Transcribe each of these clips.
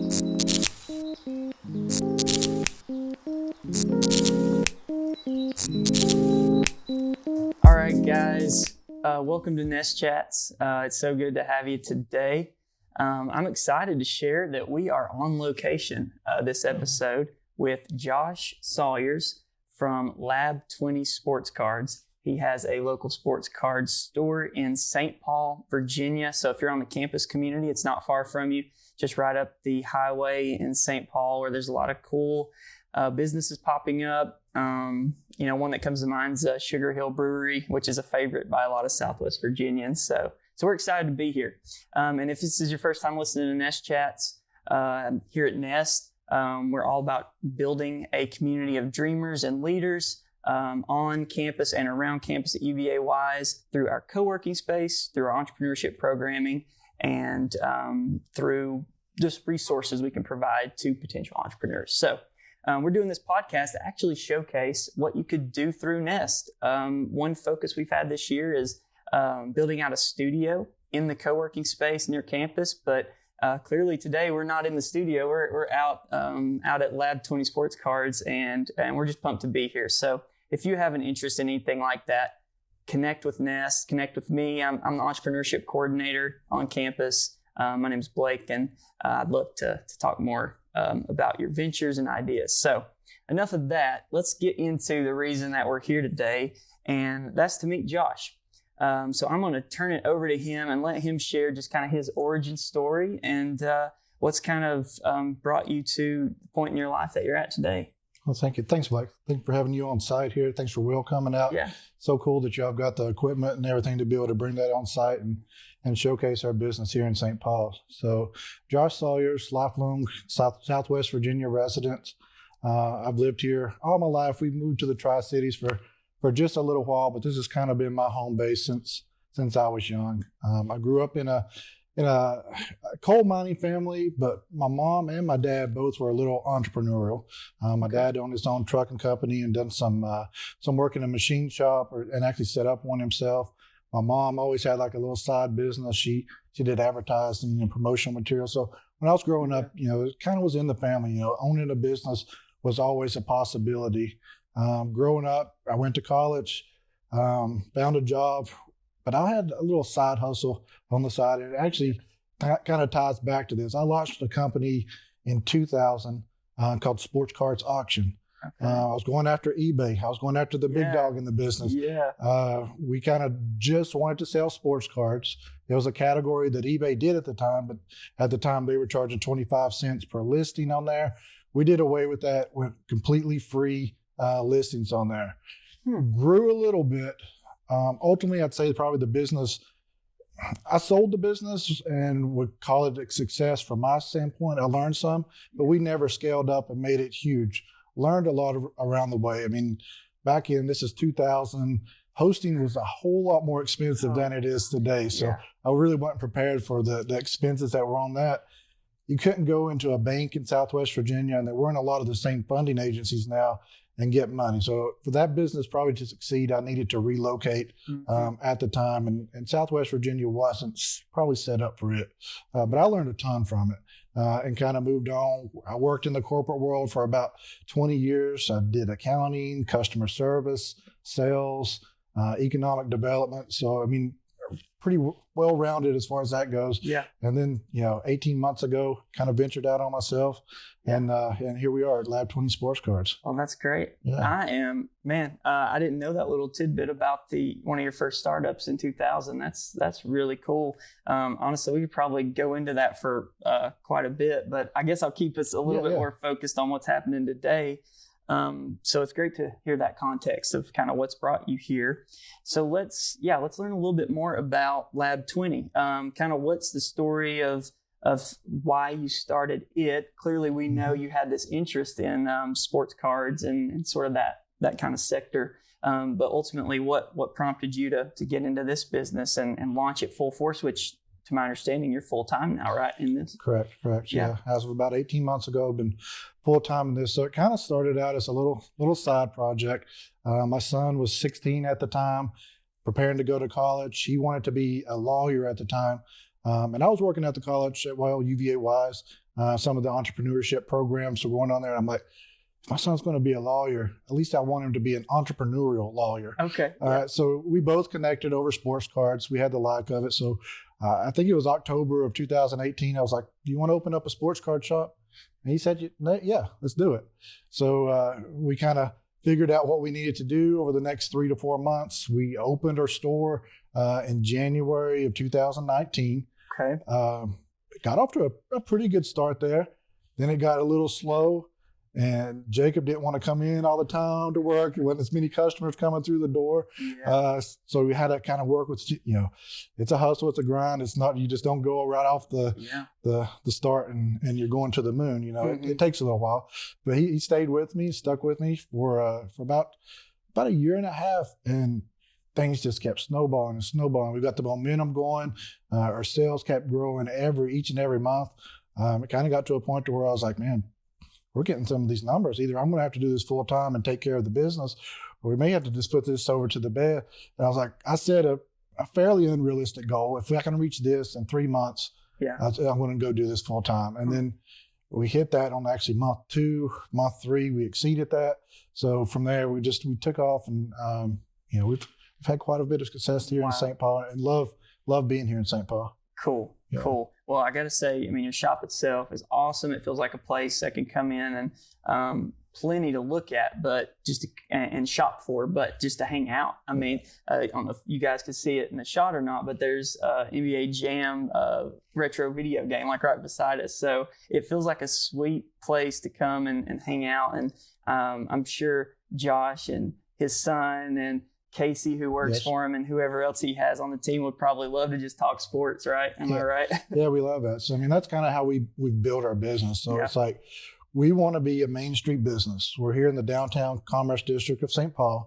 All right, guys, welcome to Nest Chats. It's so good to have you today. I'm excited to share that we are on location this episode with Josh Sawyers from Lab 20 Sports Cards. He has a local sports card store in St. Paul, Virginia. So if you're on the campus community, it's not far from you, just right up the highway in St. Paul, where there's a lot of cool businesses popping up. One that comes to mind is Sugar Hill Brewery, which is a favorite by a lot of Southwest Virginians. So we're excited to be here. And if this is your first time listening to Nest Chats, here at Nest, we're all about building a community of dreamers and leaders on campus and around campus at UVA-Wise through our co-working space, through our entrepreneurship programming, and through just resources we can provide to potential entrepreneurs. So we're doing this podcast to actually showcase what you could do through Nest. One focus we've had this year is building out a studio in the co-working space near campus, but clearly today we're not in the studio. We're out at Lab 20 Sports Cards, and we're just pumped to be here. So if you have an interest in anything like that, connect with Nest, connect with me. I'm the Entrepreneurship Coordinator on campus. My name's Blake, and I'd love to talk more about your ventures and ideas. So enough of that. Let's get into the reason that we're here today, and that's to meet Josh. So I'm going to turn it over to him and let him share just kind of his origin story and what's kind of brought you to the point in your life that you're at today. Well, thank you. Thanks, Blake. Thanks for having you on site here. Thanks for Will coming out. Yeah. So cool that y'all got the equipment and everything to be able to bring that on site and showcase our business here in St. Paul. So Josh Sawyers, lifelong Southwest Virginia resident. I've lived here all my life. We've moved to the Tri-Cities for just a little while, but this has kind of been my home base since I was young. I grew up in a coal mining family, but my mom and my dad both were a little entrepreneurial. My dad owned his own trucking company and done some work in a machine shop and actually set up one himself. My mom always had like a little side business. She did advertising and promotional material. So when I was growing up, it kind of was in the family. Owning a business was always a possibility. Growing up, I went to college, found a job, but I had a little side hustle on the side. And it actually kind of ties back to this. I launched a company in 2000 called Sports Cards Auction. Okay. I was going after eBay. I was going after the big dog in the business. Yeah. We kind of just wanted to sell sports cards. It was a category that eBay did at the time, but at the time they were charging 25 cents per listing on there. We did away with that, went completely free listings on there. Grew a little bit. Ultimately, I'd say probably the business, I sold the business and would call it a success from my standpoint. I learned some, but we never scaled up and made it huge. Learned a lot around the way. I mean, back in, this is 2000, hosting was a whole lot more expensive than it is today. So I really wasn't prepared for the expenses that were on that. You couldn't go into a bank in Southwest Virginia, and there weren't a lot of the same funding agencies now, and get money. So for that business probably to succeed, I needed to relocate at the time. And Southwest Virginia wasn't probably set up for it. But I learned a ton from it and kind of moved on. I worked in the corporate world for about 20 years. I did accounting, customer service, sales, economic development. So, I mean, pretty well-rounded as far as that goes. Yeah. And then, 18 months ago, kind of ventured out on myself. And here we are at Lab 20 Sports Cards. Oh, that's great. Yeah. I didn't know that little tidbit about one of your first startups in 2000. That's really cool. Honestly, we could probably go into that for quite a bit, but I guess I'll keep us a little bit more focused on what's happening today. So it's great to hear that context of kind of what's brought you here. So let's learn a little bit more about Lab 20. Kind of what's the story of why you started it. Clearly, we know you had this interest in sports cards and sort of that kind of sector. But ultimately, what prompted you to get into this business and launch it full force, which, to my understanding, you're full-time now, right, in this? Correct. Yeah. As of about 18 months ago, I've been full-time in this. So it kind of started out as a little side project. My son was 16 at the time, preparing to go to college. He wanted to be a lawyer at the time. And I was working at the college at UVA-Wise, some of the entrepreneurship programs are going on there. I'm like, if my son's going to be a lawyer, at least I want him to be an entrepreneurial lawyer. Okay. So we both connected over sports cards. We had the like of it. So I think it was October of 2018. I was like, do you want to open up a sports card shop? And he said, yeah, let's do it. So we kind of figured out what we needed to do over the next 3 to 4 months. We opened our store in January of 2019. Okay. It got off to a pretty good start there. Then it got a little slow, and Jacob didn't want to come in all the time to work. There wasn't as many customers coming through the door. Yeah. So we had to kind of work with, it's a hustle, it's a grind. It's not, you just don't go right off the start and you're going to the moon. It takes a little while. But he stayed with me, stuck with me for about a year and a half, and things just kept snowballing and snowballing. We got the momentum going. Our sales kept growing each and every month. It kind of got to a point to where I was like, man, we're getting some of these numbers. Either I'm going to have to do this full time and take care of the business, or we may have to just put this over to the bed. And I was like, I set a fairly unrealistic goal. If I can reach this in 3 months, I'm going to go do this full time. And then we hit that on actually month 2, month 3, we exceeded that. So from there, we took off, and we've had quite a bit of success here in St. Paul, and love being here in St. Paul. Cool. Yeah. Cool. Well, I got to say, your shop itself is awesome. It feels like a place I can come in and plenty to look at, but and shop for, but just to hang out. I don't know if you guys can see it in the shot or not, but there's NBA Jam retro video game like right beside us. So it feels like a sweet place to come and hang out. And I'm sure Josh and his son and Casey, who works for him, and whoever else he has on the team would probably love to just talk sports, right? Am I right? Yeah, we love that. So, that's kind of how we build our business. So it's like, we want to be a Main Street business. We're here in the downtown commerce district of St. Paul,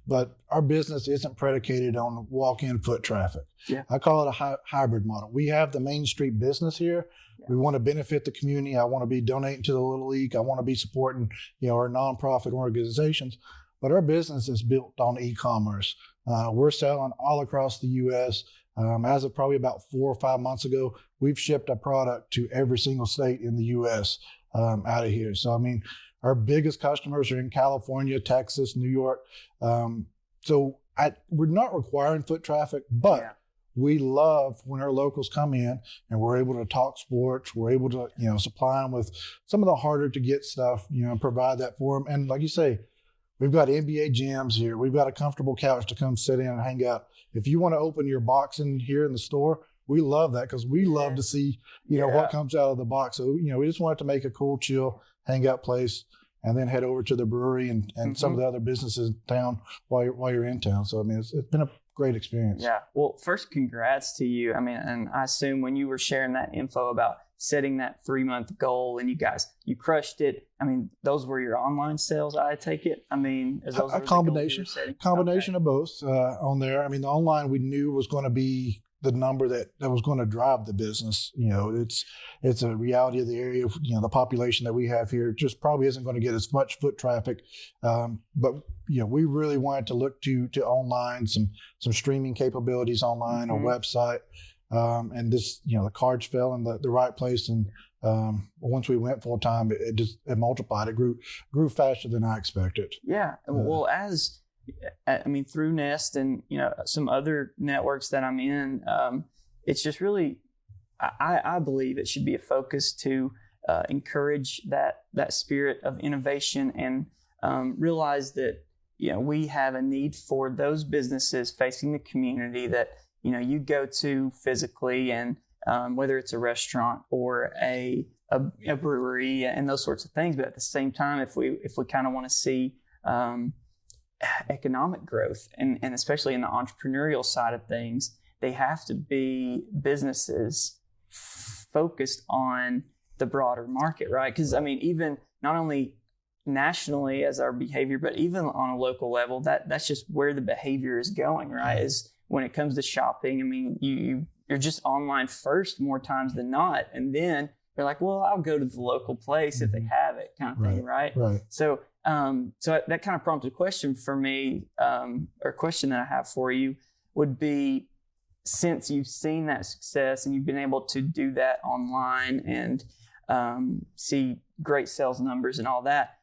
but our business isn't predicated on walk-in foot traffic. Yeah. I call it a hybrid model. We have the Main Street business here. Yeah. We want to benefit the community. I want to be donating to the Little League. I want to be supporting, our nonprofit organizations. But our business is built on e-commerce. We're selling all across the U.S. As of probably about 4 or 5 months ago, we've shipped a product to every single state in the U.S. Out of here. So, our biggest customers are in California, Texas, New York. So we're not requiring foot traffic, but we love when our locals come in and we're able to talk sports. We're able to, supply them with some of the harder to get stuff, and provide that for them. And like you say, we've got NBA jams here. We've got a comfortable couch to come sit in and hang out. If you want to open your box in here in the store, we love that, because we love to see, what comes out of the box. So, we just wanted to make a cool, chill, hang out place, and then head over to the brewery and some of the other businesses in town while you're in town. So, it's been a great experience. Yeah. Well, first, congrats to you. And I assume when you were sharing that info about setting that 3-month goal and you crushed it. Those were your online sales, I take it. Is those a combination of both on there. The online we knew was going to be the number that was going to drive the business. It's a reality of the area. The population that we have here just probably isn't going to get as much foot traffic. But we really wanted to look to online, some streaming capabilities online, a website. And this, the cards fell in the right place. And once we went full time, it multiplied. It grew faster than I expected. Yeah. Well, through Nest and, some other networks that I'm in, it's just really, I believe it should be a focus to encourage that spirit of innovation and realize that, we have a need for those businesses facing the community that, you go to physically, and whether it's a restaurant or a brewery and those sorts of things. But at the same time, if we kind of want to see economic growth and especially in the entrepreneurial side of things, they have to be businesses focused on the broader market, right? Because even not only nationally as our behavior, but even on a local level, that's just where the behavior is going, right? Is when it comes to shopping, you're just online first more times than not. And then you're like, well, I'll go to the local place if they have it, kind of thing, right? Right. So that kind of prompted a question for me, or a question that I have for you would be, since you've seen that success and you've been able to do that online and see great sales numbers and all that.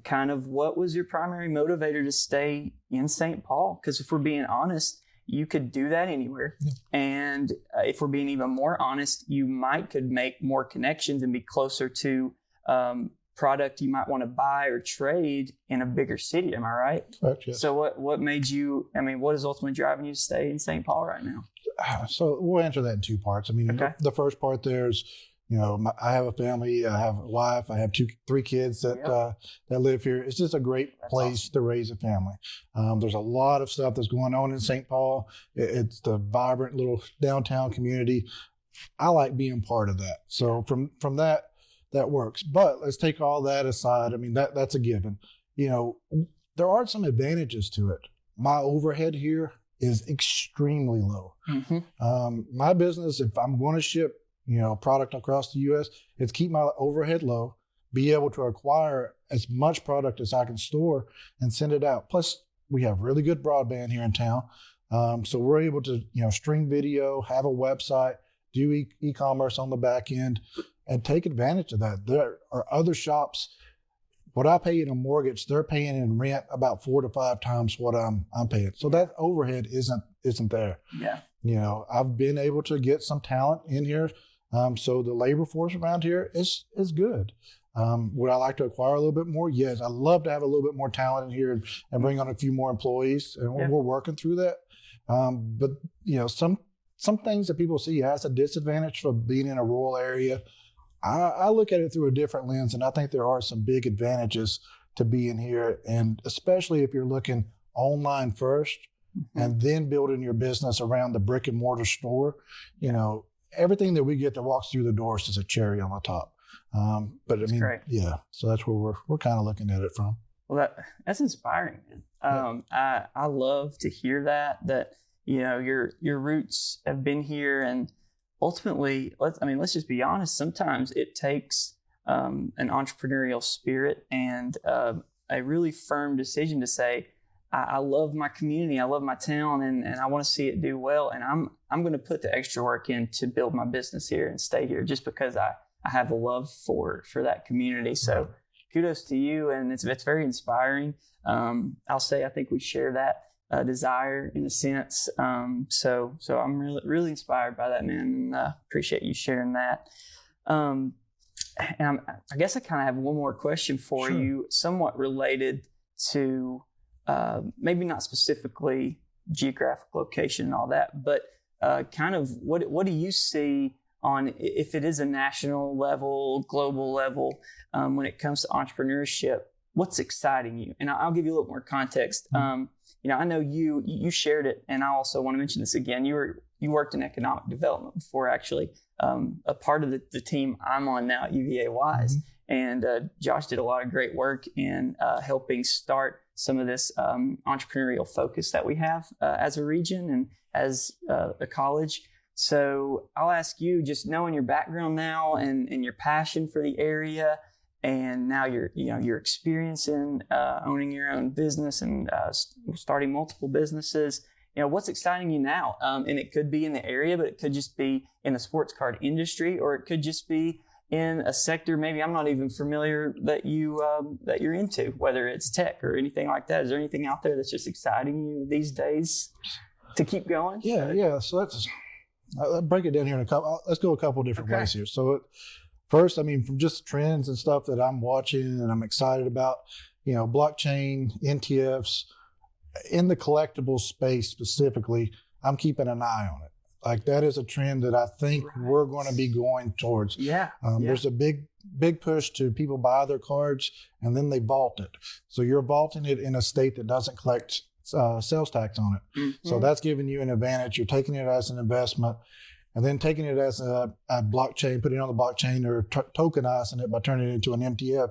Kind of what was your primary motivator to stay in St. Paul? Because if we're being honest, you could do that anywhere. Yeah. And if we're being even more honest, you could make more connections and be closer to product you might want to buy or trade in a bigger city. Am I right? Correct, yes. So what made you, what is ultimately driving you to stay in St. Paul right now? So we'll answer that in two parts. Okay. The first part there's, I have a family, I have a wife, I have three kids that live here. It's just a great place to raise a family. There's a lot of stuff that's going on in St. Paul. It's the vibrant little downtown community. I like being part of that. So from that works. But let's take all that aside. That's a given. There are some advantages to it. My overhead here is extremely low. Mm-hmm. My business, if I'm going to ship product across the U.S., it's keep my overhead low, be able to acquire as much product as I can store and send it out. Plus, we have really good broadband here in town. So we're able to, stream video, have a website, do e-commerce on the back end, and take advantage of that. There are other shops. What I pay in a mortgage, they're paying in rent about 4 to 5 times what I'm paying. So that overhead isn't there. Yeah. I've been able to get some talent in here. So the labor force around here is good. Would I like to acquire a little bit more? Yes. I'd love to have a little bit more talent in here and bring on a few more employees. And we're working through that. But some things that people see as a disadvantage for being in a rural area, I look at it through a different lens, and I think there are some big advantages to being here, and especially if you're looking online first and then building your business around the brick and mortar store. Everything that we get that walks through the doors is a cherry on the top. But great. Yeah, so that's where we're kind of looking at it from. Well, that's inspiring, man. I love to hear that your roots have been here, and ultimately, let's just be honest. Sometimes it takes an entrepreneurial spirit and a really firm decision to say, I love my community, I love my town, and I want to see it do well. And I'm going to put the extra work in to build my business here and stay here just because I have a love for that community. So kudos to you, and it's very inspiring. I'll say I think we share that desire in a sense. So I'm really, really inspired by that, man, and appreciate you sharing that. And I guess I kind of have one more question for you, somewhat related to maybe not specifically geographic location and all that, but kind of what do you see on, if it is a national level, global level, when it comes to entrepreneurship? What's exciting you? And I'll give you a little more context. I know you shared it, and I also want to mention this again. You worked in economic development before, actually, a part of the team I'm on now at UVA-Wise. And Josh did a lot of great work in helping start some of this entrepreneurial focus that we have as a region and as a college. So I'll ask you, just knowing your background now and your passion for the area, and now your experience in owning your own business and starting multiple businesses. What's exciting you now? And it could be in the area, but it could just be in the sports card industry, or it could just be in a sector maybe I'm not even familiar that you're into, whether it's tech or anything like that. Is there anything out there that's just exciting you these days to keep going? Yeah. So let's break it down here in a couple. Let's go a couple different ways here. So first, from just trends and stuff that I'm watching and I'm excited about, blockchain, NTFs, in the collectible space specifically, I'm keeping an eye on it. Like, that is a trend that I think we're going to be going towards. There's a big push to people buy their cards and then they vault it. So you're vaulting it in a state that doesn't collect sales tax on it. So that's giving you an advantage. You're taking it as an investment and then taking it as a blockchain, putting it on the blockchain, or tokenizing it by turning it into an MTF.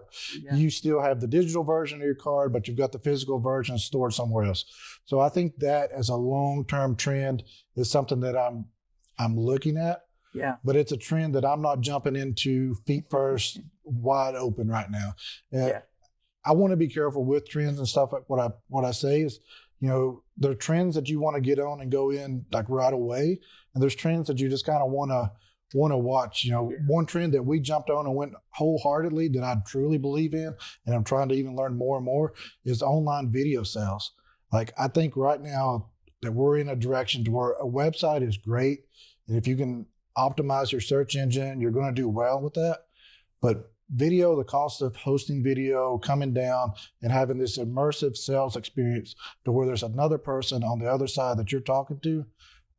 You still have the digital version of your card, but you've got the physical version stored somewhere else. So I think that as a long-term trend is something that I'm looking at. But it's a trend that I'm not jumping into feet first, wide open right now. I want to be careful with trends and stuff. Like what I say is, there are trends that you want to get on and go in like right away, and there's trends that you just kind of want to want to watch. One trend that we jumped on and went wholeheartedly that I truly believe in, and I'm trying to even learn more and more, is online video sales. Like, I think right now that we're in a direction to where a website is great, and if you can optimize your search engine, you're going to do well with that. But video, the cost of hosting video coming down and having this immersive sales experience to where there's another person on the other side that you're talking to,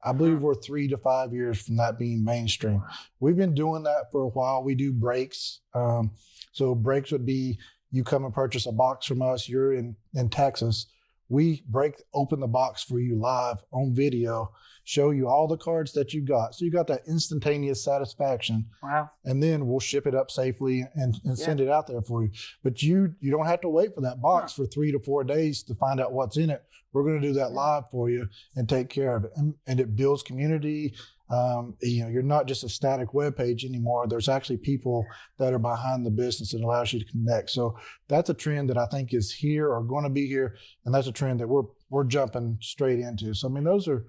I believe we're 3 to 5 years from that being mainstream. We've been doing that for a while. We do breaks. So breaks would be you come and purchase a box from us. You're in Texas. We break open the box for you live on video, show you all the cards that you got. So you got that instantaneous satisfaction. Wow. And then we'll ship it up safely and send it out there for you. But you don't have to wait for that box for 3 to 4 days to find out what's in it. We're going to do that live for you and take care of it. And it builds community. You're not just a static web page anymore. There's actually people that are behind the business and allows you to connect. So that's a trend that I think is here or going to be here. And that's a trend that we're jumping straight into. So, I mean, those are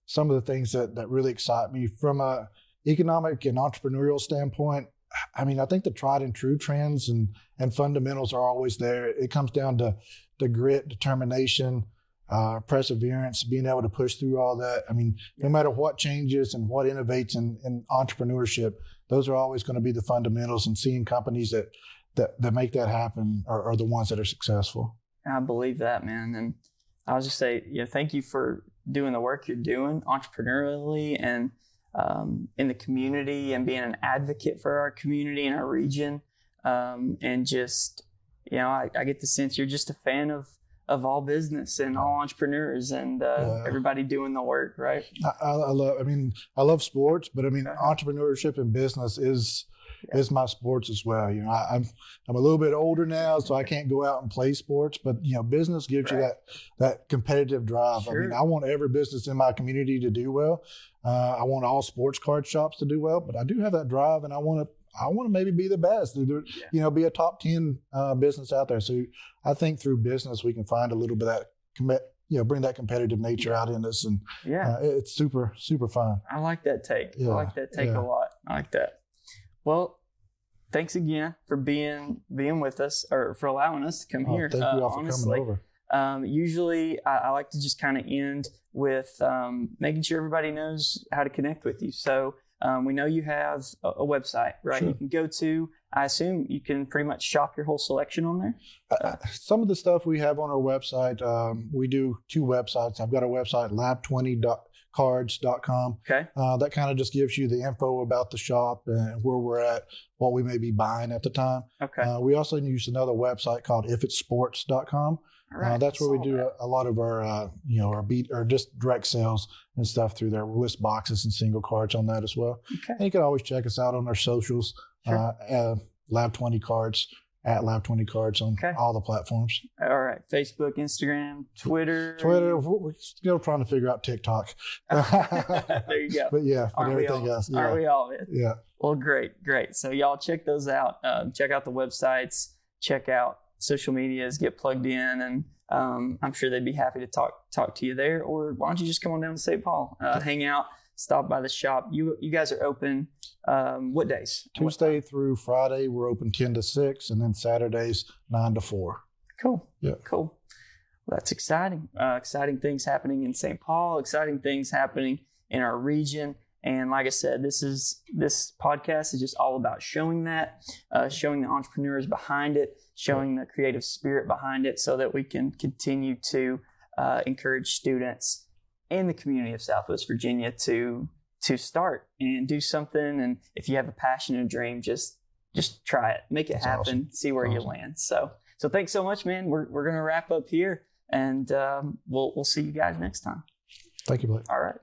some of the things that really excite me from a economic and entrepreneurial standpoint. I mean, I think the tried and true trends and fundamentals are always there. It comes down to grit, determination, perseverance, being able to push through all that. I mean, no matter what changes and what innovates in entrepreneurship, those are always going to be the fundamentals, and seeing companies that make that happen are the ones that are successful. I believe that, man. And I'll just say, thank you for doing the work you're doing entrepreneurially and in the community, and being an advocate for our community and our region. And just, I get the sense you're just a fan of all business and all entrepreneurs and everybody doing the work, right? I love sports, but I mean, entrepreneurship and business is my sports as well. I'm a little bit older now, so I can't go out and play sports, but business gives you that competitive drive. Sure. I mean, I want every business in my community to do well. I want all sports card shops to do well, but I do have that drive, and I want to maybe be the best, be a top 10 business out there. So I think through business, we can find a little bit of that, bring that competitive nature out in us. And it's super, super fun. I like that take. I like that take a lot. I like that. Well, thanks again for being with us, or for allowing us to come here. Thank you all for coming over. Usually I like to just kind of end with making sure everybody knows how to connect with you. So we know you have a website, right? Sure. You can go to, I assume you can pretty much shop your whole selection on there? Some of the stuff we have on our website, we do 2 websites. I've got a website, lab20cards.com. Okay. That kind of just gives you the info about the shop and where we're at, what we may be buying at the time. Okay. We also use another website called ifitsports.com. Right. That's where we do a lot of our, our beat or just direct sales and stuff through there. We'll list boxes and single cards on that as well. Okay. And you can always check us out on our socials, sure. Lab20 Cards, at Lab20 Cards on all the platforms. All right. Facebook, Instagram, Twitter. We're still trying to figure out TikTok. There you go. But everything else. Yeah. Aren't we all? Yeah. Well, great. So y'all check those out. Check out the websites. Check out social medias, get plugged in, and I'm sure they'd be happy to talk to you there. Or why don't you just come on down to St. Paul, hang out, stop by the shop. You guys are open what days? Tuesday through Friday, we're open 10 to 6, and then Saturdays 9 to 4. Cool. Yeah. Cool. Well, that's exciting. Exciting things happening in St. Paul. Exciting things happening in our region. And like I said, this podcast is just all about showing showing the entrepreneurs behind it, showing the creative spirit behind it, so that we can continue to encourage students in the community of Southwest Virginia to start and do something. And if you have a passion and a dream, just try it, make it happen, awesome. See where you land. So thanks so much, man. We're going to wrap up here, and we'll see you guys next time. Thank you, Blake. All right.